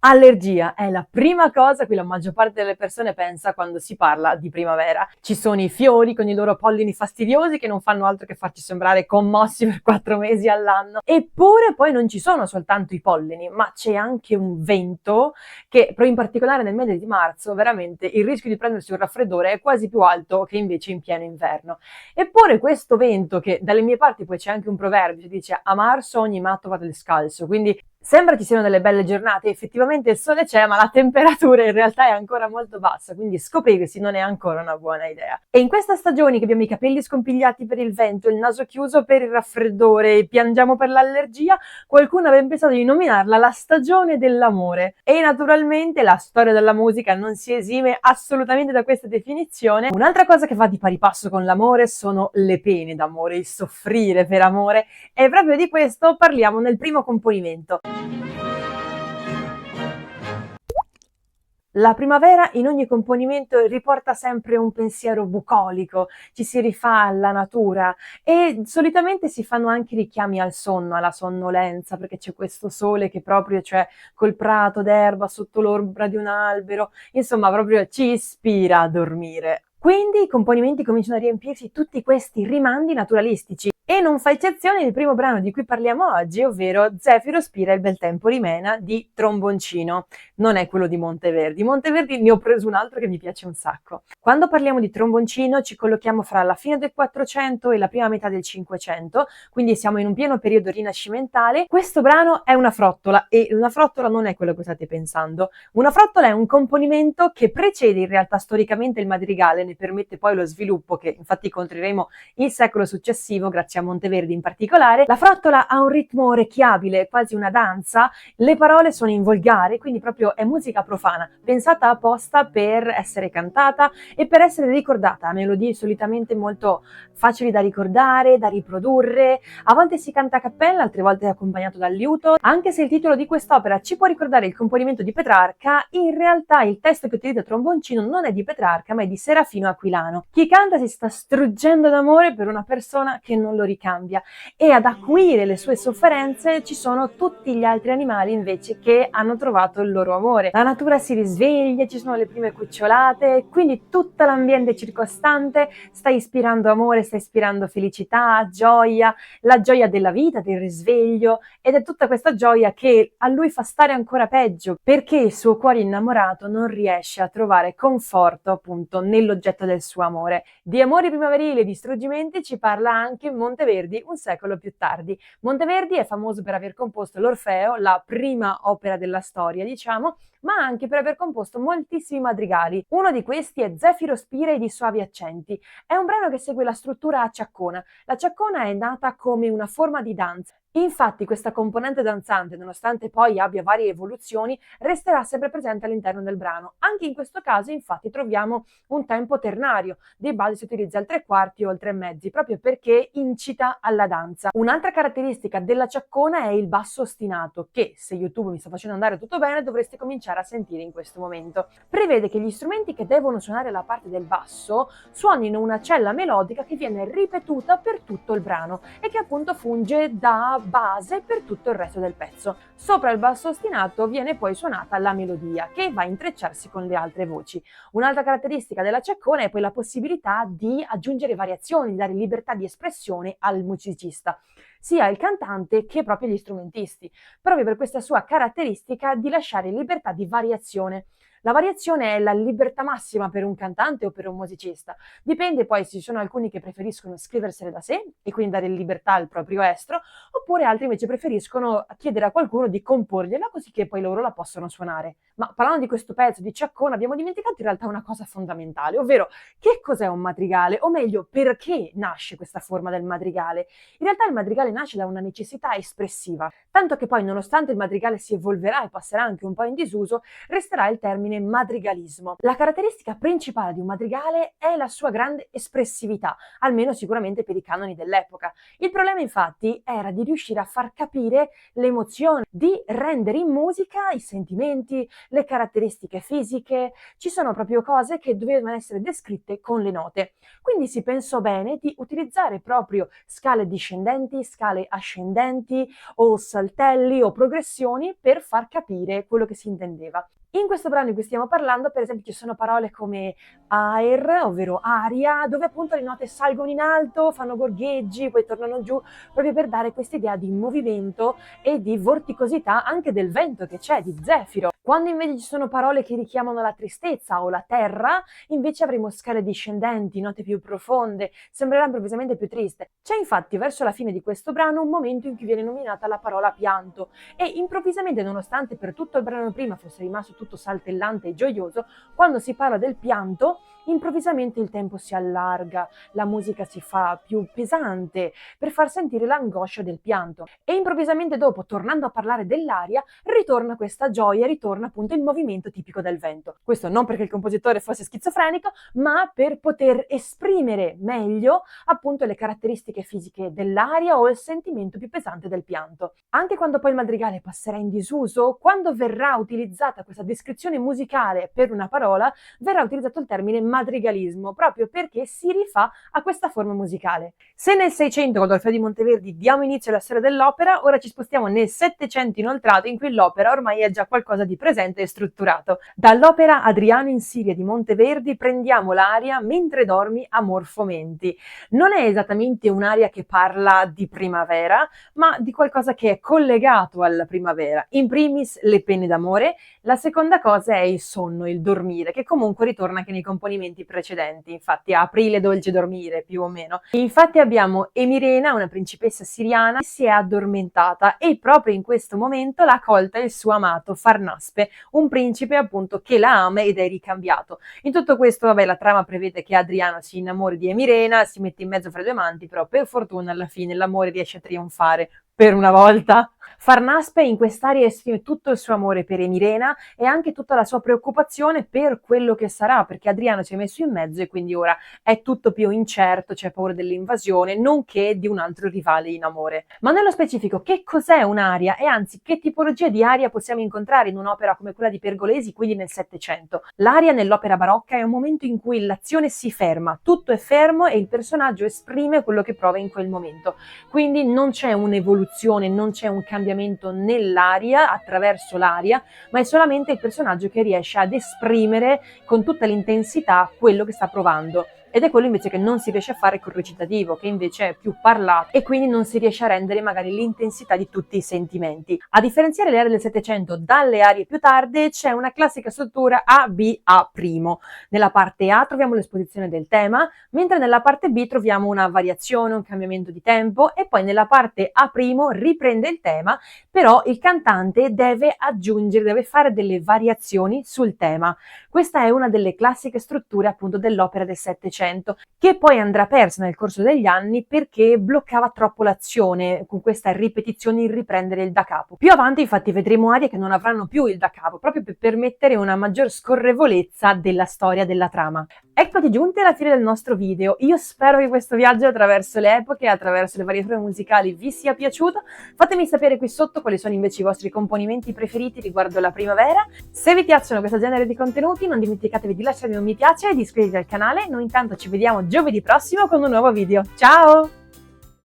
Allergia è la prima cosa a cui la maggior parte delle persone pensa quando si parla di primavera. Ci sono i fiori con i loro pollini fastidiosi che non fanno altro che farci sembrare commossi per 4 mesi all'anno. Eppure poi non ci sono soltanto i pollini, ma c'è anche un vento che, in particolare nel mese di marzo, veramente il rischio di prendersi un raffreddore è quasi più alto che invece in pieno inverno. Eppure questo vento, che dalle mie parti poi c'è anche un proverbio che dice a marzo ogni matto va del scalzo, quindi sembra ci siano delle belle giornate, effettivamente il sole c'è, ma la temperatura in realtà è ancora molto bassa, quindi scoprirsi non è ancora una buona idea. E in questa stagione che abbiamo i capelli scompigliati per il vento, il naso chiuso per il raffreddore e piangiamo per l'allergia, qualcuno aveva pensato di nominarla la stagione dell'amore. E naturalmente la storia della musica non si esime assolutamente da questa definizione. Un'altra cosa che va di pari passo con l'amore sono le pene d'amore, il soffrire per amore, e proprio di questo parliamo nel primo componimento. La primavera in ogni componimento riporta sempre un pensiero bucolico, ci si rifà alla natura e solitamente si fanno anche richiami al sonno, alla sonnolenza, perché c'è questo sole che proprio c'è col prato d'erba sotto l'ombra di un albero, insomma proprio ci ispira a dormire. Quindi i componimenti cominciano a riempirsi tutti questi rimandi naturalistici. E non fa eccezione il primo brano di cui parliamo oggi, ovvero Zefiro spira il bel tempo rimena di Tromboncino. Non è quello di Monteverdi. Monteverdi ne ho preso un altro che mi piace un sacco. Quando parliamo di Tromboncino ci collochiamo fra la fine del 400 e la prima metà del 500, quindi siamo in un pieno periodo rinascimentale. Questo brano è una frottola e una frottola non è quello che state pensando. Una frottola è un componimento che precede in realtà storicamente il madrigale, ne permette poi lo sviluppo che infatti incontreremo il secolo successivo grazie a Monteverdi in particolare. La frottola ha un ritmo orecchiabile, quasi una danza, le parole sono in volgare, quindi proprio è musica profana, pensata apposta per essere cantata e per essere ricordata, melodie solitamente molto facili da ricordare, da riprodurre, a volte si canta a cappella, altre volte è accompagnato dal liuto. Anche se il titolo di quest'opera ci può ricordare il componimento di Petrarca, in realtà il testo che utilizza Tromboncino non è di Petrarca, ma è di Serafino Aquilano. Chi canta si sta struggendo d'amore per una persona che non lo ricambia e ad acuire le sue sofferenze ci sono tutti gli altri animali invece che hanno trovato il loro amore. La natura si risveglia, ci sono le prime cucciolate, quindi tutto l'ambiente circostante sta ispirando amore, sta ispirando felicità, gioia, la gioia della vita, del risveglio, ed è tutta questa gioia che a lui fa stare ancora peggio perché il suo cuore innamorato non riesce a trovare conforto appunto nell'oggetto del suo amore. Di amori primaverili e di struggimenti ci parla anche Monteverdi un secolo più tardi. Monteverdi è famoso per aver composto l'Orfeo, la prima opera della storia, diciamo, ma anche per aver composto moltissimi madrigali. Uno di questi è Zefiro spira di suavi accenti. È un brano che segue la struttura a ciaccona. La ciaccona è nata come una forma di danza. Infatti questa componente danzante, nonostante poi abbia varie evoluzioni, resterà sempre presente all'interno del brano. Anche in questo caso, infatti, troviamo un tempo ternario. Di base si utilizza il 3/4 o il 3/2, proprio perché incita alla danza. Un'altra caratteristica della ciaccona è il basso ostinato, che, se YouTube mi sta facendo andare tutto bene, dovreste cominciare a sentire in questo momento. Prevede che gli strumenti che devono suonare la parte del basso suonino una cella melodica che viene ripetuta per tutto il brano e che appunto funge da base per tutto il resto del pezzo. Sopra il basso ostinato viene poi suonata la melodia che va a intrecciarsi con le altre voci. Un'altra caratteristica della ciaccona è poi la possibilità di aggiungere variazioni, di dare libertà di espressione al musicista, sia il cantante che proprio gli strumentisti, proprio per questa sua caratteristica di lasciare libertà di variazione. La variazione è la libertà massima per un cantante o per un musicista. Dipende poi se ci sono alcuni che preferiscono scriversele da sé e quindi dare libertà al proprio estro, oppure altri invece preferiscono chiedere a qualcuno di comporgliela così che poi loro la possono suonare. Ma parlando di questo pezzo di Ciaccona abbiamo dimenticato in realtà una cosa fondamentale, ovvero che cos'è un madrigale, o meglio perché nasce questa forma del madrigale. In realtà il madrigale nasce da una necessità espressiva, tanto che poi nonostante il madrigale si evolverà e passerà anche un po' in disuso, resterà il termine termine madrigalismo. La caratteristica principale di un madrigale è la sua grande espressività, almeno sicuramente per i canoni dell'epoca. Il problema infatti era di riuscire a far capire l'emozione, di rendere in musica i sentimenti, le caratteristiche fisiche. Ci sono proprio cose che dovevano essere descritte con le note. Quindi si pensò bene di utilizzare proprio scale discendenti, scale ascendenti o saltelli o progressioni per far capire quello che si intendeva. In questo brano di cui stiamo parlando, per esempio, ci sono parole come aer, ovvero aria, dove appunto le note salgono in alto, fanno gorgheggi, poi tornano giù, proprio per dare questa idea di movimento e di vorticosità anche del vento che c'è, di zefiro. Quando invece ci sono parole che richiamano la tristezza o la terra, invece avremo scale discendenti, note più profonde, sembrerà improvvisamente più triste. C'è infatti verso la fine di questo brano un momento in cui viene nominata la parola pianto e improvvisamente, nonostante per tutto il brano prima fosse rimasto tutto saltellante e gioioso, quando si parla del pianto, improvvisamente il tempo si allarga, la musica si fa più pesante per far sentire l'angoscia del pianto e improvvisamente dopo, tornando a parlare dell'aria, ritorna questa gioia, ritorna appunto il movimento tipico del vento. Questo non perché il compositore fosse schizofrenico, ma per poter esprimere meglio appunto le caratteristiche fisiche dell'aria o il sentimento più pesante del pianto. Anche quando poi il madrigale passerà in disuso, quando verrà utilizzata questa descrizione musicale per una parola, verrà utilizzato il termine madrigalismo, proprio perché si rifà a questa forma musicale. Se nel 600 con l'Orfeo di Monteverdi diamo inizio alla storia dell'opera, ora ci spostiamo nel 700 inoltrato, in cui l'opera ormai è già qualcosa di presente e strutturato. Dall'opera Adriano in Siria di Monteverdi prendiamo l'aria Mentre dormi, amor fomenti. Non è esattamente un'aria che parla di primavera, ma di qualcosa che è collegato alla primavera. In primis le pene d'amore, la seconda cosa è il sonno, il dormire, che comunque ritorna anche nei componimenti precedenti, infatti a aprile dolce dormire più o meno. Infatti abbiamo Emirena, una principessa siriana, che si è addormentata e proprio in questo momento l'ha colta il suo amato Farnaspe, un principe appunto che la ama ed è ricambiato. In tutto questo, vabbè, la trama prevede che Adriano si innamori di Emirena, si mette in mezzo fra due amanti, però per fortuna alla fine l'amore riesce a trionfare. Per una volta. Farnaspe in quest'aria esprime tutto il suo amore per Emirena e anche tutta la sua preoccupazione per quello che sarà, perché Adriano si è messo in mezzo e quindi ora è tutto più incerto, c'è paura dell'invasione, nonché di un altro rivale in amore. Ma nello specifico, che cos'è un'aria e anzi che tipologia di aria possiamo incontrare in un'opera come quella di Pergolesi, quindi nel Settecento? L'aria nell'opera barocca è un momento in cui l'azione si ferma, tutto è fermo e il personaggio esprime quello che prova in quel momento. Quindi non c'è un'evoluzione, non c'è un cambiamento nell'aria, attraverso l'aria, ma è solamente il personaggio che riesce ad esprimere con tutta l'intensità quello che sta provando. Ed è quello invece che non si riesce a fare col recitativo, che invece è più parlato e quindi non si riesce a rendere magari l'intensità di tutti i sentimenti. A differenziare le arie del Settecento dalle arie più tarde c'è una classica struttura A-B-A'. Nella parte A troviamo l'esposizione del tema, mentre nella parte B troviamo una variazione, un cambiamento di tempo e poi nella parte A' riprende il tema, però il cantante deve aggiungere, deve fare delle variazioni sul tema. Questa è una delle classiche strutture appunto dell'opera del Settecento, che poi andrà persa nel corso degli anni perché bloccava troppo l'azione con questa ripetizione, il riprendere il da capo. Più avanti infatti vedremo arie che non avranno più il da capo, proprio per permettere una maggior scorrevolezza della storia, della trama. Eccoci giunti alla fine del nostro video. Io spero che questo viaggio attraverso le epoche, attraverso le varie forme musicali vi sia piaciuto. Fatemi sapere qui sotto quali sono invece i vostri componimenti preferiti riguardo la primavera. Se vi piacciono questo genere di contenuti non dimenticatevi di lasciarmi un mi piace e di iscrivervi al canale. Noi intanto ci vediamo giovedì prossimo con un nuovo video. Ciao!